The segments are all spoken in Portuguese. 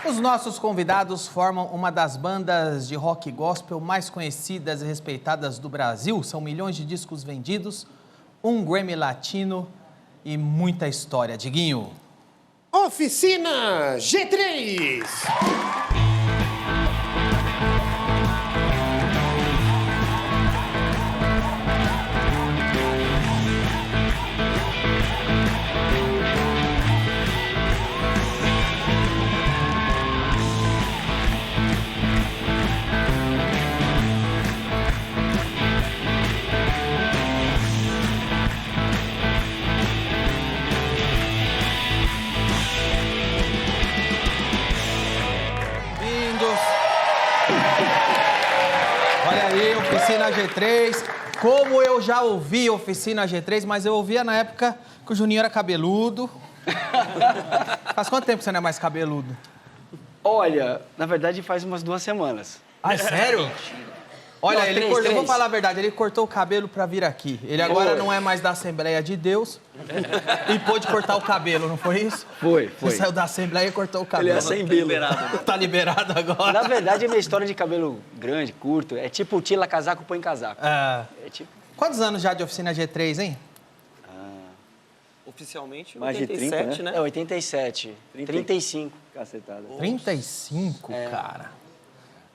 Os nossos convidados formam uma das bandas de rock gospel mais conhecidas e respeitadas do Brasil. São milhões de discos vendidos, um Grammy Latino e muita história. Diguinho. Oficina G3. Olha aí, Oficina G3. Como eu já ouvi Oficina G3, mas eu ouvia na época que o Juninho era cabeludo. Faz quanto tempo que você não é mais cabeludo? Olha, na verdade faz umas 2 semanas. Ah, é sério? Olha, Não, ele 3, cortou, eu vou 3. falar a verdade, ele cortou o cabelo pra vir aqui. Ele agora não é mais da Assembleia de Deus e pôde cortar o cabelo, não foi isso? Foi. Ele saiu da Assembleia e cortou o cabelo. Ele é sem belo. Tá liberado agora. Na verdade, a minha história de cabelo grande, curto, é tipo tira casaco, põe casaco. Ah, É tipo quantos anos já de Oficina G3, hein? Oficialmente, Mais de 30, 87, né? né? É 87, 35. Cacetada. 35, cara.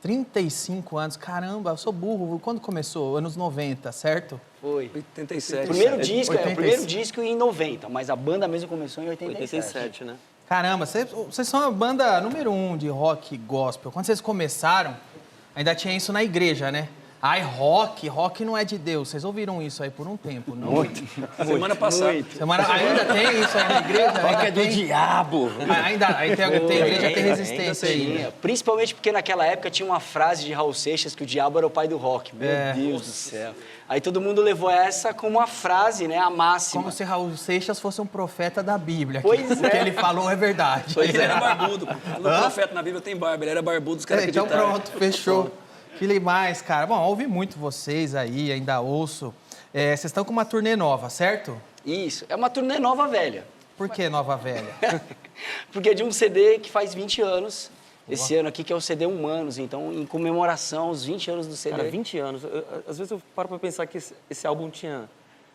35 anos. Caramba, eu sou burro. Quando começou? Anos 90, certo? Foi. 87. O primeiro disco, é o 86. primeiro disco em 90, mas a banda mesmo começou em 87. 87, né? Caramba, vocês são a banda número 1 de rock gospel. Quando vocês começaram, ainda tinha isso na igreja, né? Ai, rock não é de Deus. Vocês ouviram isso aí por um tempo, não? Muito. Semana passada. Ainda tem isso aí na igreja? Rock é do diabo. Aí tem igreja que tem resistência aí. Tinha. Principalmente porque naquela época tinha uma frase de Raul Seixas que o diabo era o pai do rock. Meu Deus do céu. Aí todo mundo levou essa como uma frase, né? A máxima. Como se Raul Seixas fosse um profeta da Bíblia. Pois O que é. ele falou é verdade. Ele era barbudo. O profeta na Bíblia tem barba, ele era barbudo, os caras Então acreditaram. pronto, fechou. Que demais, cara. Bom, ouvi muito vocês aí, ainda ouço. Vocês estão com uma turnê nova, certo? Isso. É uma turnê nova velha. Por que nova velha? Porque é de um CD que faz 20 anos. Esse ano aqui, que é o CD Humanos. Então, em comemoração aos 20 anos do CD. Cara, 20 anos. Às vezes eu paro pra pensar que esse álbum tinha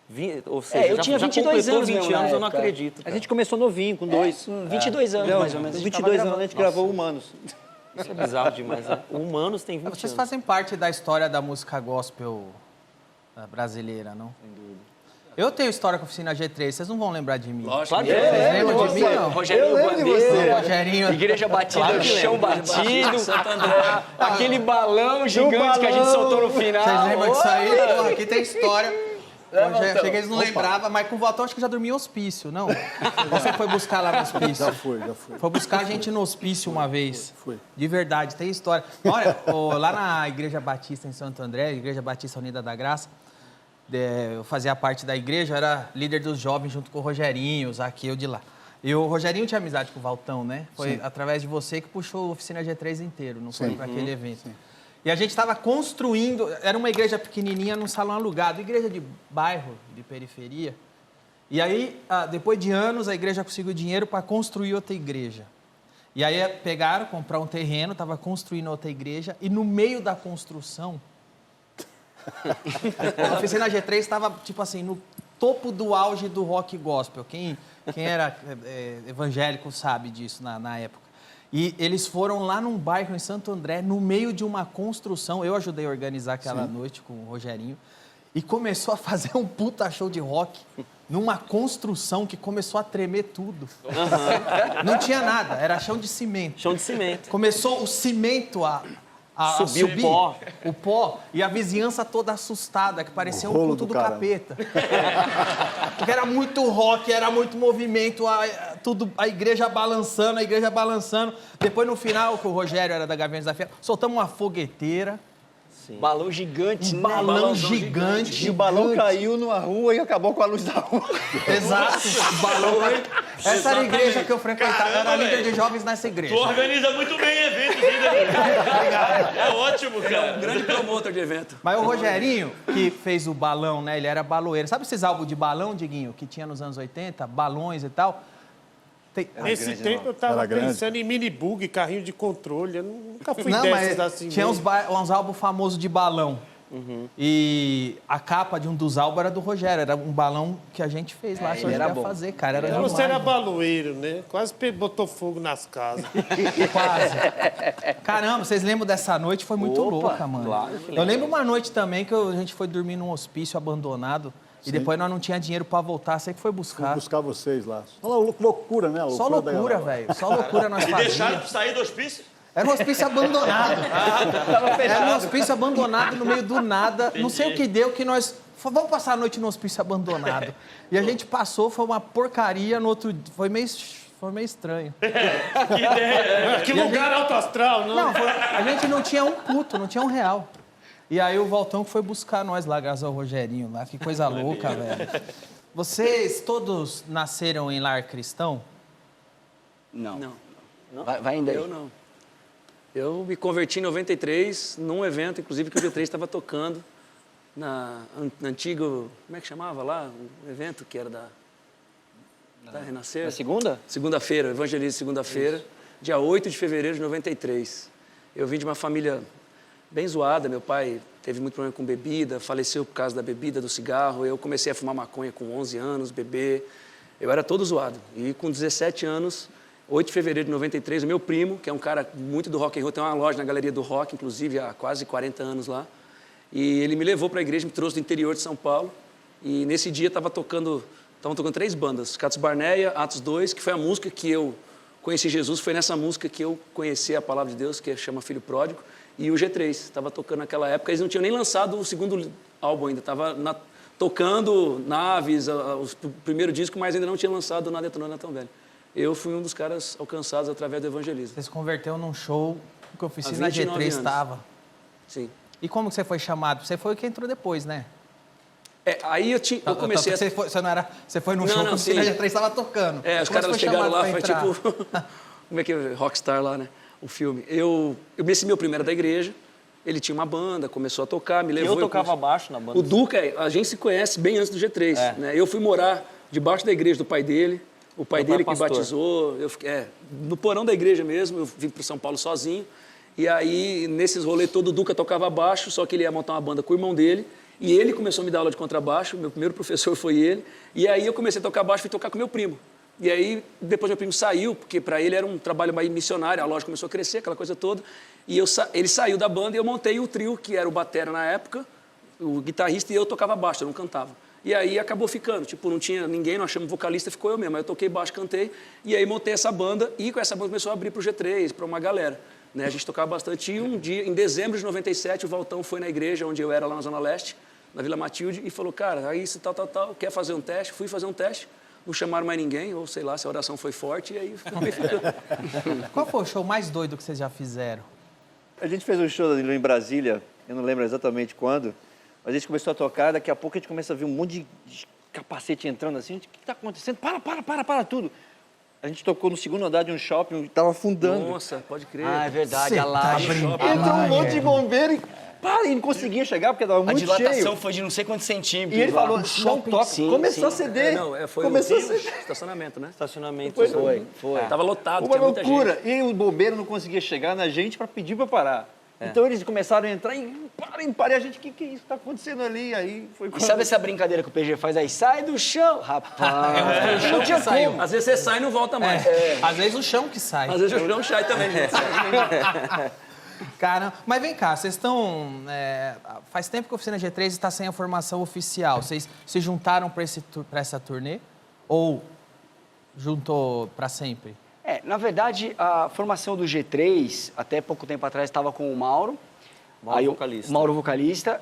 20, ou seja, eu tinha 22 completou anos 20 mesmo na anos, eu não época. acredito. A cara. gente começou novinho, com 2. Com 22 anos, mais ou menos. Com 22 anos a gente gravou Humanos. Isso é bizarro demais, né? O Humanos tem 20 Vocês anos. fazem parte da história da música gospel brasileira, não? Sem dúvida. Eu tenho história com a Oficina G3, vocês não vão lembrar de mim. Lógico Claro que que é. Vocês lembram de mim, não? Rogerinho lembro de você. Bandeira, Rogerinho. Igreja Batida, chão batido, Santo André. aquele balão gigante que a gente soltou no final. Vocês lembram disso aí? Olha! Porra, aqui tem história. Cheguei, eles não lembravam, mas com o Valtão acho que já dormia em hospício, não? Você foi buscar lá no hospício? Já fui. Foi buscar a gente no hospício uma vez. Fui. De verdade, tem história. Olha, lá na Igreja Batista em Santo André, Igreja Batista Unida da Graça, eu fazia parte da igreja, eu era líder dos jovens junto com o Rogerinho, o Zaqueu de lá. E o Rogerinho tinha amizade com o Valtão, né? Foi através de você que puxou a Oficina G3 inteiro, não foi para aquele evento. E a gente estava construindo, era uma igreja pequenininha num salão alugado, igreja de bairro, de periferia. E aí, depois de anos, a igreja conseguiu dinheiro para construir outra igreja. E aí pegaram, compraram um terreno, estava construindo outra igreja, e no meio da construção, a Oficina G3 estava, tipo assim, no topo do auge do rock gospel. Quem era evangélico sabe disso na época. E eles foram lá num bairro em Santo André, no meio de uma construção. Eu ajudei a organizar aquela noite com o Rogerinho. E começou a fazer um puta show de rock numa construção que começou a tremer tudo. Não tinha nada, era chão de cimento. Chão de cimento. Começou o cimento a Subiu subir, o pó. e a vizinhança toda assustada, que parecia um rolo culto do do caramba. capeta. Porque era muito rock, era muito movimento, a igreja balançando. Depois, no final, que o Rogério era da Gaviões da Fiel, soltamos uma fogueteira, Balão gigante, um né? balão gigante. E o balão caiu numa rua e acabou com a luz da rua. Exato, o balão. Essa era a igreja que eu frequentava, eu era líder de jovens nessa igreja. Tu organiza muito bem eventos, hein, Danilo? É ótimo, cara. Grande promotor de evento. Mas o Rogerinho, que fez o balão, né? Ele era baloeiro. Sabe esses álbuns de balão, Diguinho, que tinha nos anos 80? Balões e tal? Nesse tempo eu tava Era grande. pensando em mini bug, carrinho de controle. Eu nunca fui Não, desses mas assim. tinha mesmo. uns álbuns famosos de balão. E a capa de um dos álbuns era do Rogério. Era um balão que a gente fez lá, que eu era ia bom. fazer, cara. Era Então demais. você era baloeiro, né? Quase botou fogo nas casas. Quase. Caramba, vocês lembram dessa noite? Foi muito Opa, louca, mano. claro que Eu lembro uma noite também que a gente foi dormir num hospício abandonado. E depois nós não tinha dinheiro pra voltar. Você que foi Fui buscar. buscar vocês lá. Só loucura, né? Só da loucura, galera. velho. Só loucura nós E deixaram fazíamos. de sair do hospício? Era um hospício abandonado. Era um hospício abandonado no meio do nada. Não sei o que deu, que nós... Vamos passar a noite no hospício abandonado. E a gente passou, foi uma porcaria. No outro dia, foi meio estranho. Que lugar alto astral, não? Não, a gente não tinha um puto, não tinha R$1. E aí o Valtão que foi buscar nós lá, graças ao Rogerinho lá. Que coisa louca, velho. Vocês todos nasceram em lar cristão? Não. Não. Vai ainda aí. Eu não. Eu me converti em 93, num evento, inclusive, que o G3 estava tocando na antigo... Como é que chamava lá? Um evento que era da Renascer. Na segunda? Segunda-feira, Evangelismo segunda-feira, dia 8 de fevereiro de 93. Eu vim de uma família bem zoada. Meu pai teve muito problema com bebida, faleceu por causa da bebida, do cigarro. Eu comecei a fumar maconha com 11 anos, beber. Eu era todo zoado. E com 17 anos, 8 de fevereiro de 93, o meu primo, que é um cara muito do rock and roll, tem uma loja na Galeria do Rock, inclusive, há quase 40 anos lá. E ele me levou para a igreja, me trouxe do interior de São Paulo. E nesse dia estavam tocando 3 bandas. Catos Barneia, Atos 2, que foi a música que eu conheci Jesus. Foi nessa música que eu conheci a palavra de Deus, que chama Filho Pródigo. E o G3 estava tocando naquela época. Eles não tinham nem lançado o segundo álbum ainda. Estava tocando Naves, o primeiro disco, mas ainda não tinha lançado Nada é Tão Velho. Eu fui um dos caras alcançados através do evangelismo. Você se converteu num show que eu fiz Há na 29 G3 anos. estava. Sim. E como que você foi chamado? Você foi o que entrou depois, né? Aí eu comecei a... Você foi num Não, show não, que o sim. na G3 estava tocando. Os Como caras você foi chegaram chamado lá, pra foi entrar? tipo... Como é que é? Rockstar lá, né? O filme. Esse meu primo era da igreja, ele tinha uma banda, começou a tocar, me levou... Eu tocava baixo na banda. O Duca, a gente se conhece bem antes do G3, né? Eu fui morar debaixo da igreja do pai dele, o pai Meu pai dele é que pastor. batizou, no porão da igreja mesmo, eu vim para São Paulo sozinho, e aí, nesses rolês todo, o Duca tocava baixo, só que ele ia montar uma banda com o irmão dele, e ele começou a me dar aula de contrabaixo, meu primeiro professor foi ele, e aí eu comecei a tocar baixo e fui tocar com meu primo. E aí, depois meu primo saiu, porque para ele era um trabalho mais missionário, a loja começou a crescer, aquela coisa toda, e ele saiu da banda e eu montei o trio, que era o batera na época, o guitarrista, e eu tocava baixo, eu não cantava. E aí acabou ficando, não tinha ninguém, nós achamos vocalista, ficou eu mesmo. Aí eu toquei baixo, cantei, e aí montei essa banda, e com essa banda começou a abrir para o G3, para uma galera. Né? A gente tocava bastante, e um dia, em dezembro de 97, o Valtão foi na igreja, onde eu era lá na Zona Leste, na Vila Matilde, e falou, cara, aí isso tal, quer fazer um teste? Fui fazer um teste, não chamaram mais ninguém, ou sei lá, se a oração foi forte, e aí acabei ficando. Qual foi o show mais doido que vocês já fizeram? A gente fez um show em Brasília, eu não lembro exatamente quando, mas a gente começou a tocar, daqui a pouco a gente começa a ver um monte de capacete entrando assim, o que está acontecendo? Para tudo. A gente tocou no segundo andar de um shopping, estava afundando. Nossa, pode crer. Ah, é verdade, Cê a laje. tá brincando? Entrou um monte é. de bombeiro e não conseguia chegar porque estava A muito dilatação cheio. foi de não sei quantos centímetros. E ele lá. falou, não toca. Sim, Começou a sim. ceder. Foi Começou a o ceder. estacionamento, né? Depois Foi. Tava lotado, Uma tinha muita loucura. gente. E o bombeiro não conseguia chegar na gente para pedir para parar. Então eles começaram a entrar e parem, a gente, o que é isso? Está acontecendo ali? Aí foi E sabe essa brincadeira que o PG faz aí? Sai do chão, rapaz. O chão que saiu. Às vezes você sai e não volta mais. Às vezes o chão que sai. Às vezes o chão sai também, gente. Cara, mas vem cá, vocês estão... faz tempo que a Oficina G3 está sem a formação oficial. Vocês se juntaram para essa turnê? Ou juntou para sempre? Na verdade, a formação do G3, até pouco tempo atrás, estava com o Mauro. Vocalista. Mauro, vocalista.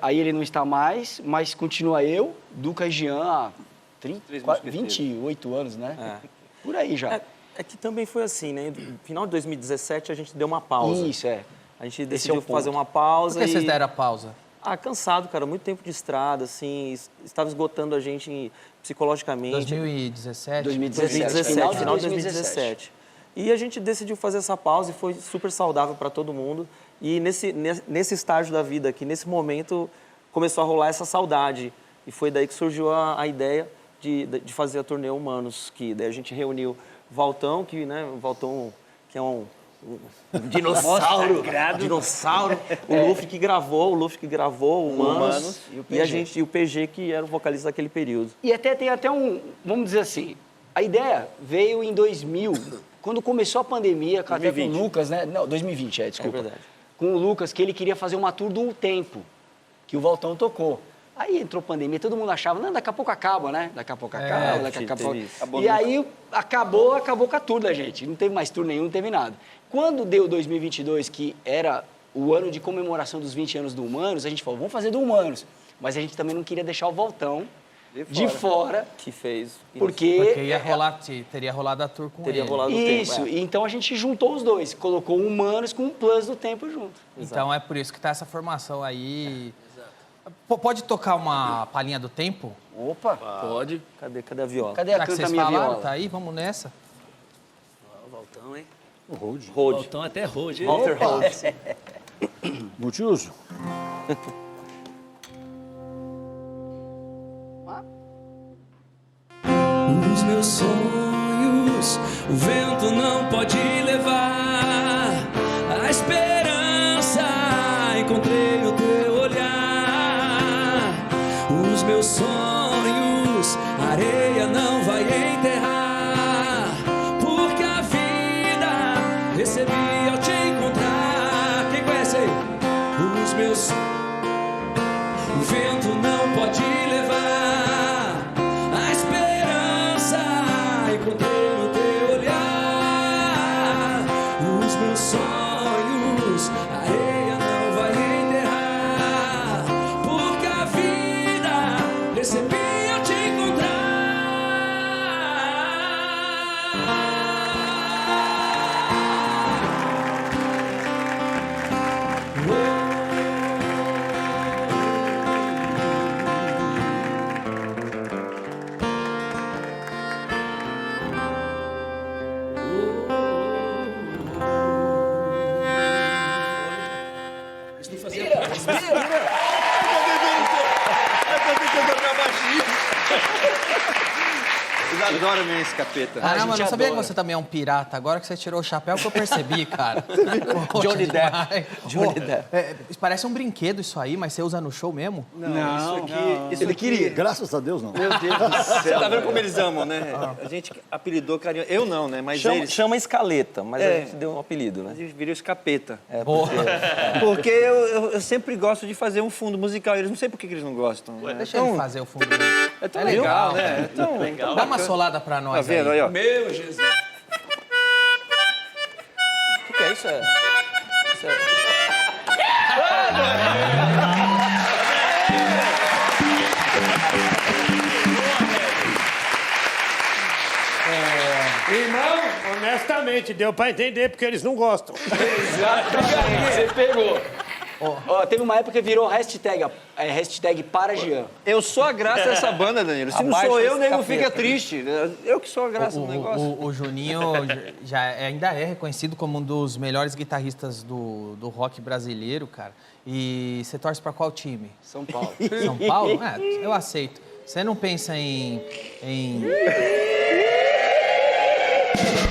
Aí ele não está mais, mas continua eu, Duca e Jean há 28 anos, né? Por aí já. É que também foi assim, né? No final de 2017 a gente deu uma pausa. Isso, A gente é decidiu o ponto. fazer uma pausa. Por que vocês deram a pausa? Cansado, cara. Muito tempo de estrada, assim. Estava esgotando a gente psicologicamente. 2017? 2017. Final de 2017. E a gente decidiu fazer essa pausa e foi super saudável para todo mundo. E nesse estágio da vida aqui, nesse momento, começou a rolar essa saudade. E foi daí que surgiu a ideia de fazer a turnê Humanos, que daí a gente reuniu Valtão, que, né, o Valtão, que é um dinossauro. Dinossauro. O Luffy que gravou o Humanos e o PG, que era o vocalista daquele período. E até tem até vamos dizer assim, a ideia veio em 2000, quando começou a pandemia, até com o Lucas, né? Não, 2020, desculpa. É verdade. Com o Lucas, que ele queria fazer uma tour do Tempo, que o Valtão tocou. Aí entrou pandemia, todo mundo achava, não, daqui a pouco acaba, né? Daqui a pouco acaba, daqui a pouco... E aí acabou com a tour da gente. Não teve mais tour nenhum, não teve nada. Quando deu 2022, que era o ano de comemoração dos 20 anos do Humanos, a gente falou, vamos fazer do Humanos. Mas a gente também não queria deixar o Valtão de fora. Que fez. Porque teria rolado a tour com Teria ele. rolado o Tempo. Isso, e então a gente juntou os dois, colocou o Humanos com o Plus do Tempo junto. Então é por isso que tá essa formação aí. Pode tocar uma palhinha do Tempo? Opa! Pode. Cadê a viola? Cadê a Já que canta vocês minha falaram, viola? tá aí, vamos nessa. O Valtão, hein? O Road. Rode. Valtão até Rode. Walter Rhodes. Multiuso. Os meus sonhos, o vento não pode levar. A esperança encontrei no teu olhar. Os meus sonhos, a areia não vai enterrar. Porque a vida recebi ao te encontrar. Quem conhece aí? Os meus, o vento não pode levar. Encontrei no teu olhar os meus sonhos, a areia não vai enterrar, porque a vida recebi ao te encontrar. Eles adoram mesmo esse capeta. Caramba, eu não sabia que adora. você também é um pirata. Agora que você tirou o chapéu que eu percebi, cara. Johnny Depp. Johnny Depp. Parece um brinquedo isso aí, mas você usa no show mesmo? Não, isso aqui queria. Graças a Deus, não. Meu Deus do céu. Você tá vendo como eles amam, né? A gente apelidou carinho. Eu não, né? Mas eles... Chama escaleta, mas a gente deu um apelido, né? A gente virou escapeta. Boa. Porque eu sempre gosto de fazer um fundo musical. Eles não sei por que eles não gostam. Deixa ele fazer o fundo dele. É tão legal, né? É tão legal. Dá uma solada pra Tá nós vendo aí. aí, ó? Meu Jesus. O que é isso? Irmão, honestamente, deu pra entender porque eles não gostam. Exatamente, você pegou. Ó, teve uma época que virou hashtag para Jean. Eu sou a graça dessa banda, Danilo. Se não Abaixa sou eu, esse o nego capeta. fica triste. Eu que sou a graça do negócio. O Juninho ainda é reconhecido como um dos melhores guitarristas do rock brasileiro, cara. E você torce pra qual time? São Paulo. São Paulo? É, eu aceito. Você não pensa em...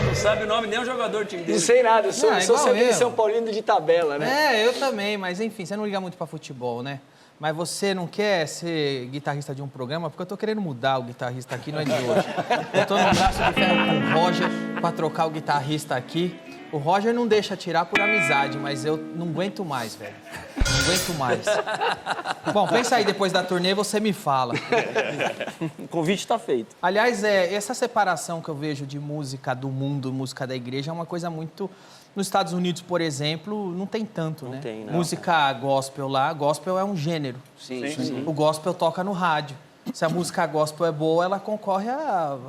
Não sabe o nome nem o jogador do time Não dele. sei nada, eu sou igual sempre eu. São Paulino de tabela, né? É, eu também, mas enfim, você não liga muito pra futebol, né? Mas você não quer ser guitarrista de um programa? Porque eu tô querendo mudar o guitarrista aqui, não é de hoje. Eu tô no braço de ferro com o Roger pra trocar o guitarrista aqui. O Roger não deixa tirar por amizade, mas eu não aguento mais, velho. Não aguento mais. Bom, pensa aí, depois da turnê você me fala. O convite está feito. Aliás, essa separação que eu vejo de música do mundo, música da igreja, é uma coisa muito... Nos Estados Unidos, por exemplo, não tem tanto, né? tem, não. Música gospel lá, gospel é um gênero. Sim. O gospel toca no rádio. Se a música gospel é boa, ela concorre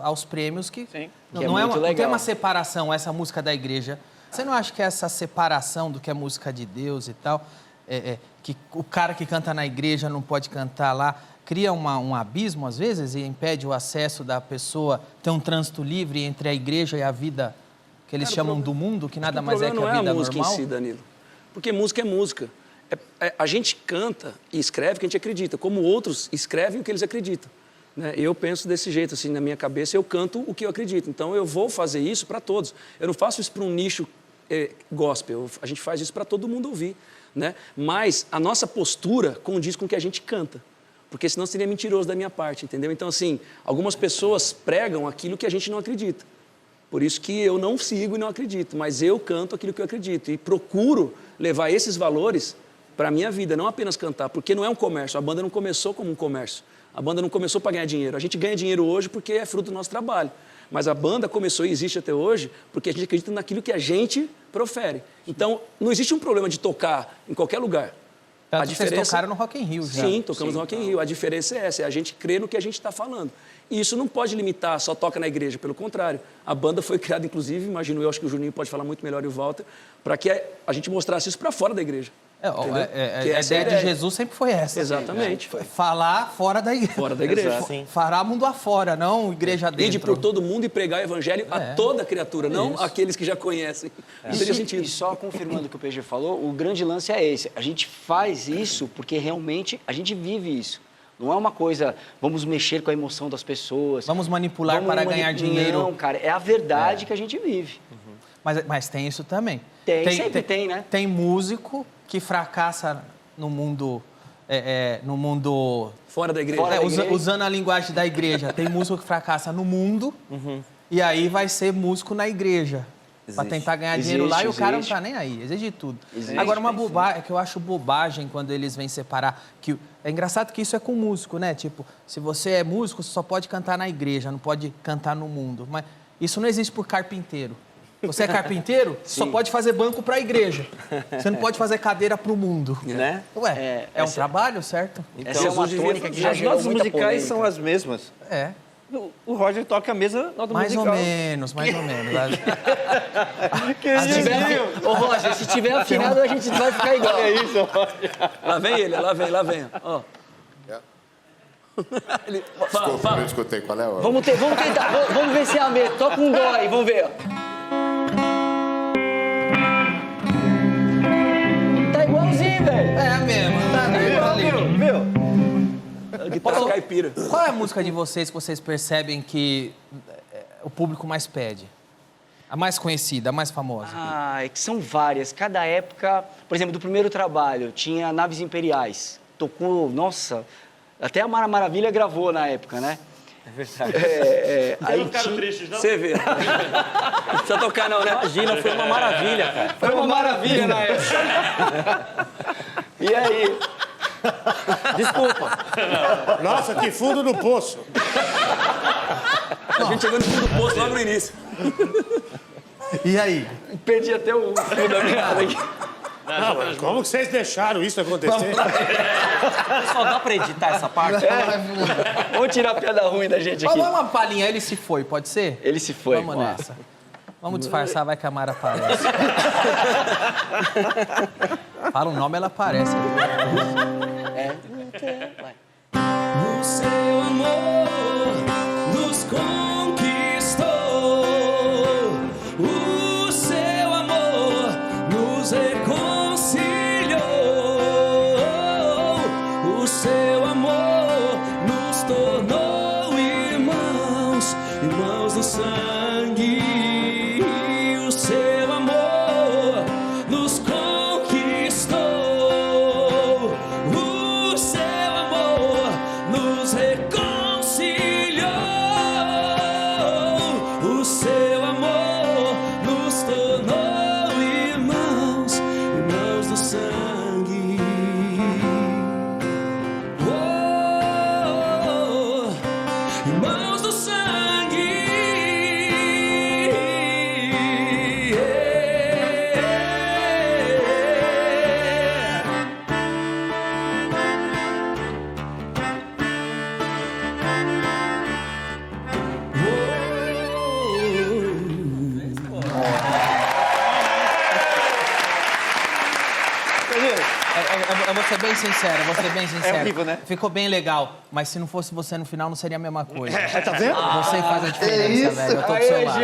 aos prêmios que... Não, Que é não, muito não tem legal. uma separação, essa música da igreja. Você não acha que essa separação do que é música de Deus e tal, que o cara que canta na igreja não pode cantar lá, cria um abismo, às vezes, e impede o acesso da pessoa ter um trânsito livre entre a igreja e a vida que eles chamam do mundo, que nada mais é que a vida não é a música normal? em si, Danilo. Porque música é música. A gente canta e escreve o que a gente acredita, como outros escrevem o que eles acreditam. né? Eu penso desse jeito, assim, na minha cabeça, eu canto o que eu acredito. Então, eu vou fazer isso para todos. Eu não faço isso para um nicho gospel, a gente faz isso para todo mundo ouvir, né? Mas a nossa postura condiz com o que a gente canta, porque senão seria mentiroso da minha parte, entendeu? Então, assim, algumas pessoas pregam aquilo que a gente não acredita. Por isso que eu não sigo e não acredito, mas eu canto aquilo que eu acredito e procuro levar esses valores para a minha vida, não apenas cantar, porque não é um comércio, a banda não começou como um comércio, a banda não começou para ganhar dinheiro, a gente ganha dinheiro hoje porque é fruto do nosso trabalho, mas a banda começou e existe até hoje porque a gente acredita naquilo que a gente profere. Então, não existe um problema de tocar em qualquer lugar. Tanto que vocês tocaram no Rock in Rio já. Sim, tocamos no Rock in Rio. A diferença é essa, é a gente crer no que a gente está falando. E isso não pode limitar, só toca na igreja, pelo contrário. A banda foi criada, inclusive, imagino eu, acho que o Juninho pode falar muito melhor e o Walter, para que a gente mostrasse isso para fora da igreja. A ideia de Jesus sempre foi essa. Exatamente. Falar fora da igreja. Fora da igreja. Fará mundo afora, não igreja dentro. Ide por todo mundo e pregar o evangelho a toda criatura, não aqueles que já conhecem. Não teria sentido. E só confirmando o que o PG falou, o grande lance é esse. A gente faz isso porque realmente a gente vive isso. Não é uma coisa, vamos mexer com a emoção das pessoas. Vamos manipular para ganhar dinheiro. Não, cara, é a verdade que a gente vive. Mas tem isso também. Sempre tem, né? Tem músico que fracassa no mundo... Fora da igreja. Usando a linguagem da igreja. Tem músico que fracassa no mundo e aí vai ser músico na igreja. Para tentar ganhar dinheiro lá e o cara não tá nem aí. Exige tudo. Agora, uma bobagem, que eu acho bobagem quando eles vêm separar... que é engraçado que isso é com músico, né? Tipo, se você é músico, você só pode cantar na igreja, não pode cantar no mundo. Mas isso não existe por carpinteiro. Você é carpinteiro, só pode fazer banco para a igreja. Você não pode fazer cadeira para o mundo. Né? Ué, é um trabalho, certo? Essa é uma tônica que já As gerou notas muita musicais polêmica. são as mesmas. É. O Roger toca a mesma nota Mais musical. ou menos, mais ou menos. Ô, Roger, se tiver afinado, a gente vai ficar igual. É isso, Roger. Lá vem ele, lá vem. Ó. Desculpa, eu não escutei qual é o... Vamos tentar, vamos ver se é a mesma. Toca um dó aí, vamos ver. Tá igualzinho, velho. É mesmo. Tá igual ali. Meu, Guitarra caipira. Qual é a música de vocês que vocês percebem que o público mais pede? A mais conhecida, a mais famosa? Ah, é que são várias. Cada época... Por exemplo, do primeiro trabalho, tinha Naves Imperiais. Tocou, nossa... Até a Mara Maravilha gravou na época, né? É verdade. Vocês Aí não ficaram tristes, não? Você vê. Não precisa tocar não, né? Imagina, foi uma maravilha, cara. foi uma maravilha na época. E aí? Desculpa. Nossa, que fundo do poço. A gente chegou no fundo do poço logo no início. E aí? Perdi até o fio da meada aqui. Não, mas como que vocês deixaram isso acontecer? Só dá pra editar essa parte? Vamos tirar a piada ruim da gente aqui. Vamos uma palhinha, ele se foi, pode ser? Ele se foi. Vamos nessa. Vamos disfarçar, vai que a Mara aparece. Fala o nome, ela aparece. O seu amor nos conquistou. O seu amor nos reconciliou. O seu amor nos tornou irmãos, irmãos do sangue. O seu amor nos conquistou. O seu amor nos reconciliou. O seu amor nos tornou irmãos, irmãos do sangue. Oh, irmãos do sangue. Eu vou ser bem sincero, É horrível, né? Ficou bem legal, mas se não fosse você no final, não seria a mesma coisa. Tá vendo? Você faz a diferença, velho. Eu tô do seu lado.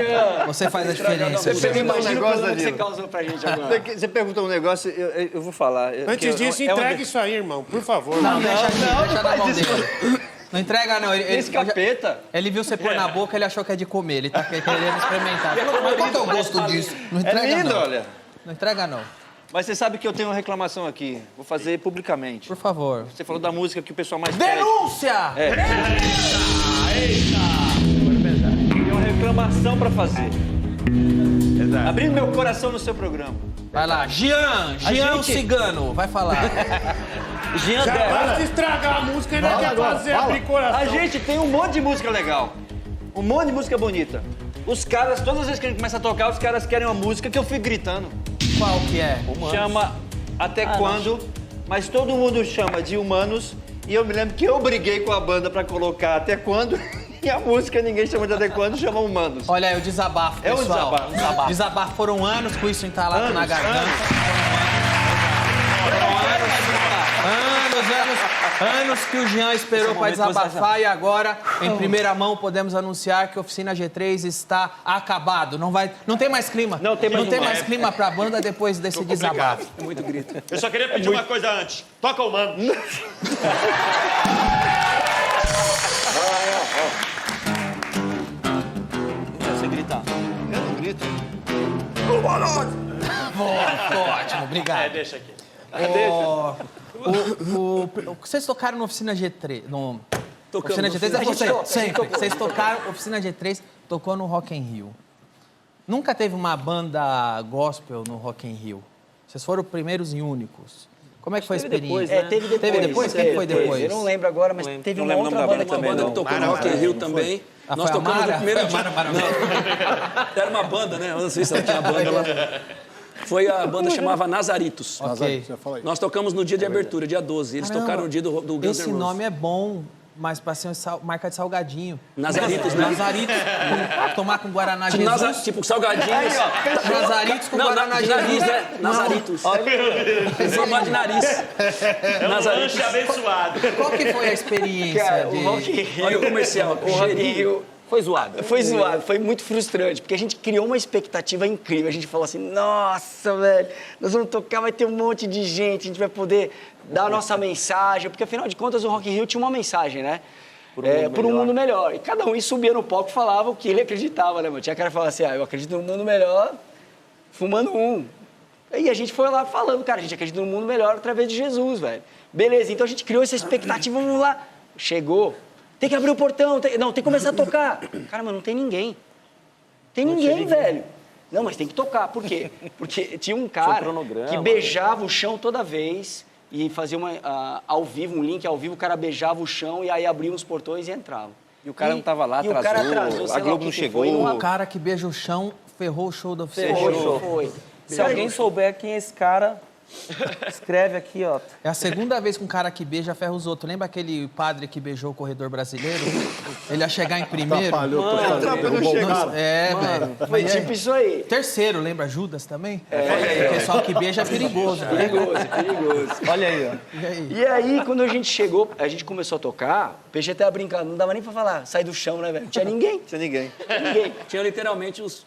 Você faz a diferença. Você Jean. imagina o negócio, problema que você Danilo. causou pra gente agora. Você perguntou um negócio, eu vou falar. Antes disso, entregue isso aí, irmão, por favor. Não, deixa na mão dele. Não entrega, não. Esse capeta. Ele viu você pôr na boca, ele achou que é de comer. Ele tá querendo experimentar. Mas qual que é o gosto disso? Não entrega, É lindo, não. olha. Não entrega, não. Mas você sabe que eu tenho uma reclamação aqui. Vou fazer publicamente. Por favor. Você falou da música que o pessoal mais pede. Denúncia! Tenho uma reclamação pra fazer. Abrindo meu coração no seu programa. Vai lá. Jean o cigano. Vai falar. Jean Já Débora. basta estragar a música e ainda quer fazer abrir coração. A gente tem um monte de música legal. Um monte de música bonita. Os caras, todas as vezes que a gente começa a tocar, os caras querem uma música que eu fico gritando. Qual que é? Chama Até Quando, mas todo mundo chama de Humanos. E eu me lembro que eu briguei com a banda pra colocar Até Quando. E a música ninguém chama de Até Quando, chama Humanos. Olha aí, o desabafo, É um pessoal. desabafo. Desabafo. Foram anos com isso entalado na garganta. Anos que o Jean esperou para desabafar e agora, em primeira mão, podemos anunciar que a Oficina G3 está acabado. Não tem mais clima. Não tem mais clima para a banda depois desse desabafo. É muito grito. Eu só queria pedir uma coisa antes. Toca o mano. Você gritar. Eu não grito. Ficou ótimo, obrigado. Deixa aqui. Vocês tocaram no Oficina G3? No... Tocamos. Oficina G3 é A gente você, toca, sempre. Vocês tocaram, Oficina G3 tocou no Rock in Rio. Nunca teve uma banda gospel no Rock in Rio. Vocês foram os primeiros e únicos. Como é que foi a experiência? Teve depois. Teve depois? Quem foi depois? Eu não lembro agora, mas teve uma outra banda Uma banda que tocou no Rock in Rio também. Nós foi a tocamos Mara? no primeiro Foi a dia. Mara. Não. Era uma banda, né? Eu não sei se ela tinha banda lá. Foi a banda chamava Nazaritos. Ok. Você fala aí. Nós tocamos no dia de abertura, dia 12. Eles Caramba, tocaram no dia do Guns N' Esse Roses. nome é bom, mas pra ser marca de salgadinho. Nazaritos, né? Nazaritos. Tomar com Guaraná Jesus. Tipo salgadinho. Nazaritos com Não, Guaraná de nariz, Jesus. né? Nazaritos. Formato de nariz. É um lanche abençoado. Qual que foi a experiência Cara, de... o Rock in Rio, Olha o comercial. o Rock in Rio Foi zoado. foi zoado, foi muito frustrante, porque a gente criou uma expectativa incrível. A gente falou assim, nossa, velho, nós vamos tocar, vai ter um monte de gente, a gente vai poder dar a nossa mensagem, porque afinal de contas o Rock in Rio tinha uma mensagem, né? Por um mundo melhor. E cada um subia no palco e falava o que ele acreditava, né, mano? Tinha cara que falava assim, eu acredito num mundo melhor fumando um. E a gente foi lá falando, cara, a gente acredita num mundo melhor através de Jesus, velho. Beleza, então a gente criou essa expectativa, vamos lá. Chegou, tem que abrir o portão, tem que começar a tocar. Cara, mas não tem ninguém. Tem ninguém, velho. Não, mas tem que tocar. Por quê? Porque tinha um cara que beijava o chão toda vez e fazia ao vivo, um link ao vivo, o cara beijava o chão e aí abria os portões e entrava. E o cara não tava lá, e o cara atrasou, sei a lá Globo o não que chegou. foi, O cara que beija o chão ferrou o show da oficina. Foi. Se alguém souber quem é esse cara, escreve aqui, ó. É a segunda vez que um cara que beija ferra os outros. Lembra aquele padre que beijou o corredor brasileiro? Ele ia chegar em primeiro. É, velho. Foi tipo isso aí. Terceiro, lembra Judas também? O pessoal que beija é perigoso. Né? Perigoso. Olha aí, ó. E aí? E aí, quando a gente chegou, a gente começou a tocar, o PG até brincando, não dava nem pra falar, sai do chão, né, velho? Não tinha ninguém. Tinha ninguém. Ninguém. Tinha literalmente os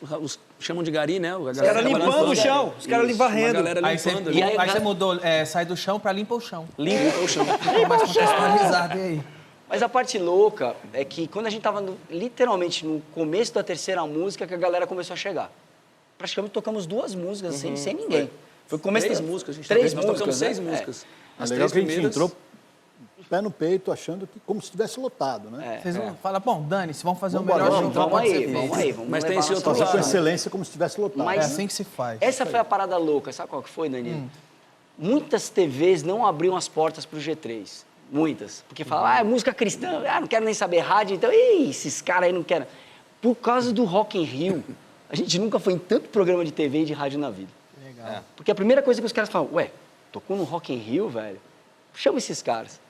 chamam de gari, né? Os caras limpando o chão, os caras ali Uma varrendo. galera Aí você, limpando. aí você mudou, sai do chão pra limpa o chão. Limpa o chão. Ficou mais contextualizado, e aí? Mas a parte louca é que quando a gente tava literalmente no começo da terceira música, que a galera começou a chegar. Praticamente tocamos 2 músicas sem ninguém. Foi o começo 3 das músicas, gente. 3 Nós músicas, tocamos 6 né? músicas. É As legal 3 que a gente primeiras... entrou pé no peito, achando que como se estivesse lotado, né? Vocês vão falar, bom, dane-se, vamos fazer o Vambora, melhor show. Vamos, Então vamos pode aí, ser vamos feito. aí. Vamos Mas tem levar esse nossa outro Fazer com música. excelência como se estivesse lotado. Mas- É né? assim que se faz. Essa foi a parada louca. Sabe qual que foi, Danilo? Muitas TVs não abriam as portas pro G3. Muitas. Porque falavam, é música cristã, não quero nem saber rádio, então, esses caras aí não querem. Por causa do Rock in Rio, a gente nunca foi em tanto programa de TV e de rádio na vida. Legal. Porque a primeira coisa que os caras falam, tocou no Rock in Rio, velho? Chama esses caras.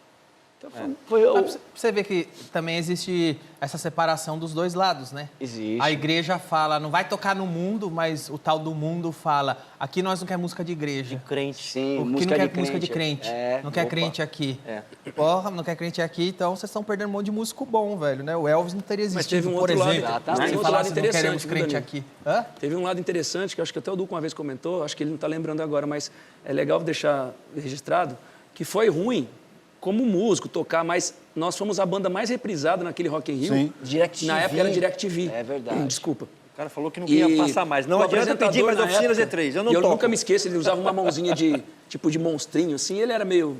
Então foi Mas pra você ver que também existe essa separação dos dois lados, né? Existe. A igreja fala, não vai tocar no mundo, mas o tal do mundo fala, aqui nós não quer música de igreja. Crente. Sim, Porque música não de quer música de crente. crente. Não quer Opa. crente aqui. É. Porra, não quer crente aqui, então vocês estão perdendo um monte de músico bom, velho, né? O Elvis não teria existido, teve um por outro lado, exemplo. exatamente. Se Tem um outro lado falasse, não queremos interessante, viu, crente Danilo? aqui. Hã? Teve um lado interessante, que eu acho que até o Duco uma vez comentou, acho que ele não está lembrando agora, mas é legal deixar registrado, que foi ruim como músico tocar, mas nós fomos a banda mais reprisada naquele Rock in Rio. Sim. DirecTV. Na época era DirecTV. É verdade. Desculpa. O cara falou que não ia passar mais. Não o adianta pedir mais apresentador, na oficina época, Z3. Eu não e eu toco. nunca me esqueço, ele usava uma mãozinha de tipo de monstrinho, assim. Ele era meio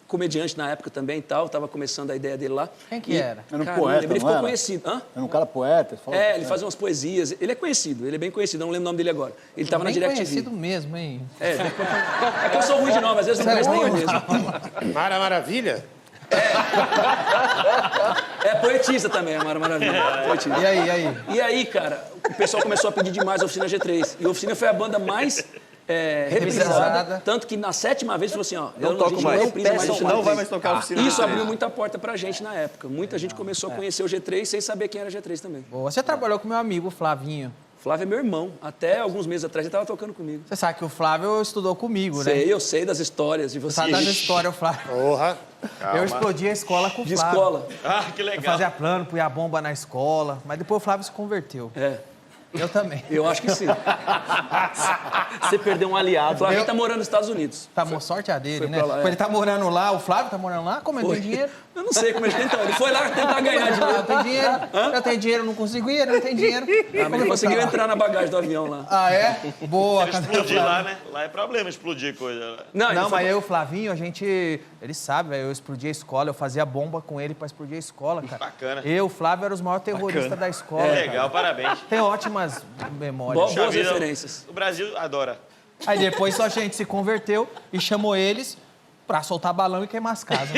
comediante na época também e tal. Tava começando a ideia dele lá. Quem que era? Era um Cara, poeta, ele não ficou era? conhecido. Hã? Era um cara poeta. Fala, É, ele fazia umas poesias. Ele é conhecido, ele é bem conhecido. Eu não lembro o nome dele agora. Ele tava na Bem DirecTV. conhecido mesmo, hein? É que eu sou ruim de nome, às vezes não conheço nem eu mesmo. Mara Maravilha? É poetisa também, a Mara Maravilha. Poetisa. E aí? E aí, cara, o pessoal começou a pedir demais a Oficina G3. E a Oficina foi a banda mais reprisada. Tanto que na 7ª vez falou assim, ó, Não a toco gente mais. não reprisa mais a Oficina Não vai G3. mais tocar a oficina. Isso abriu muita porta pra gente na época. Muita gente começou a conhecer o G3 sem saber quem era G3 também. Boa. Você trabalhou com meu amigo, Flavinho. Flávio é meu irmão. Até alguns meses atrás ele tava tocando comigo. Você sabe que o Flávio estudou comigo, né? Sei, eu sei das histórias de Sabe vocês. das histórias, o Flávio. Porra. Eu explodi a escola com o De Flávio. escola. Ah, que Eu legal. fazia plano, punha a bomba na escola, mas depois o Flávio se converteu. É, Eu também. eu acho que sim. Você perdeu um O aliado. Flávio tá morando nos Estados Unidos. Tá, sorte a dele, foi né? pra lá, é. Ele tá morando lá, o Flávio tá morando lá, como ele tem dinheiro? Eu não sei como ele tentou. Ele foi lá tentar ganhar Eu dinheiro. tenho dinheiro, eu tenho dinheiro, não conseguia, não tem dinheiro. Ah, mas ele conseguiu entrar na bagagem do avião lá. Ah, é? Boa, Ele cadê o explodir Flávio? lá, né? Lá é problema explodir coisa. Não, Não, mas eu e o Flavinho, a gente... Ele sabe, velho, eu explodia a escola, eu fazia bomba com ele pra explodir a escola, cara. Bacana. Eu, o Flávio, era os maiores terroristas da escola. É cara. legal, parabéns. Tem ótimas memórias. Boas Vida, referências. O Brasil adora. Aí depois só a gente se converteu e chamou eles pra soltar balão e queimar as casas.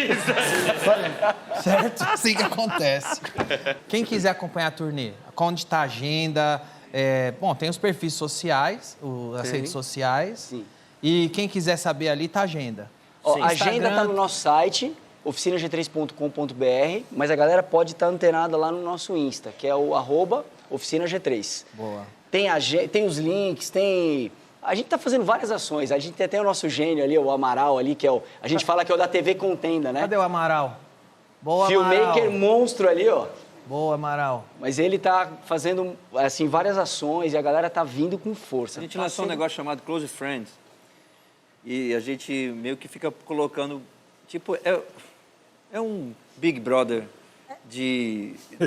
Certo? Assim que acontece. Quem quiser acompanhar a turnê, onde está a agenda? Bom, tem os perfis sociais, as redes sociais. Sim. E quem quiser saber ali, tá a agenda. Ó, Sim. a agenda Instagram. está no nosso site, oficinag3.com.br, mas a galera pode estar antenada lá no nosso Insta, que é o @oficinag3. Boa. Tem os links, tem... A gente está fazendo várias ações. A gente tem até o nosso gênio ali, o Amaral ali, que é o... A gente fala que é o da TV Contenda, né? Cadê o Amaral? Boa, Filmmaker Amaral. monstro ali, ó. Boa, Amaral. Mas ele tá fazendo, assim, várias ações e a galera tá vindo com força. A gente Tá lançou um sendo- negócio chamado Close Friends. E a gente meio que fica colocando... Tipo, é um Big Brother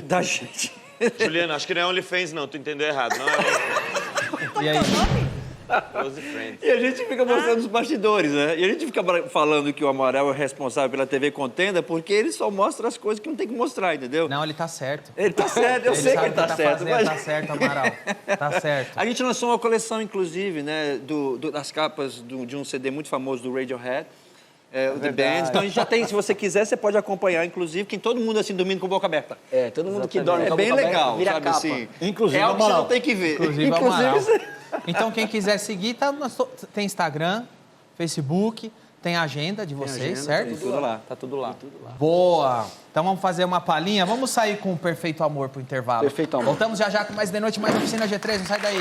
da gente. Juliano, acho que não é OnlyFans, não. Tu entendeu errado. Não é E aí? Close Friends. E a gente fica mostrando os bastidores, né? E a gente fica falando que o Amaral é responsável pela TV Contenda porque ele só mostra as coisas que não tem que mostrar, entendeu? Não, ele tá certo. Ele tá certo, eu sei que sabe ele tá o que certo. fazendo, Mas... Tá certo, Amaral. Tá certo. A gente lançou uma coleção, inclusive, né, das capas de um CD muito famoso do Radiohead, o The Band. Então a gente já tem, se você quiser, você pode acompanhar, inclusive, tem todo mundo assim dormindo com a boca aberta. Todo mundo que dorme É com a bem boca aberta legal, vira sabe capa. assim? Inclusive, É algo que você Amaral. não tem que ver. Inclusive, o Amaral. você... Então, quem quiser seguir, tem Instagram, Facebook, tem a agenda de vocês, certo? Tudo lá. Tá tudo lá. Boa! Então vamos fazer uma palhinha. Vamos sair com o Perfeito Amor pro intervalo. Perfeito Amor. Voltamos já já com mais de noite, mais Oficina G3. Não sai daí.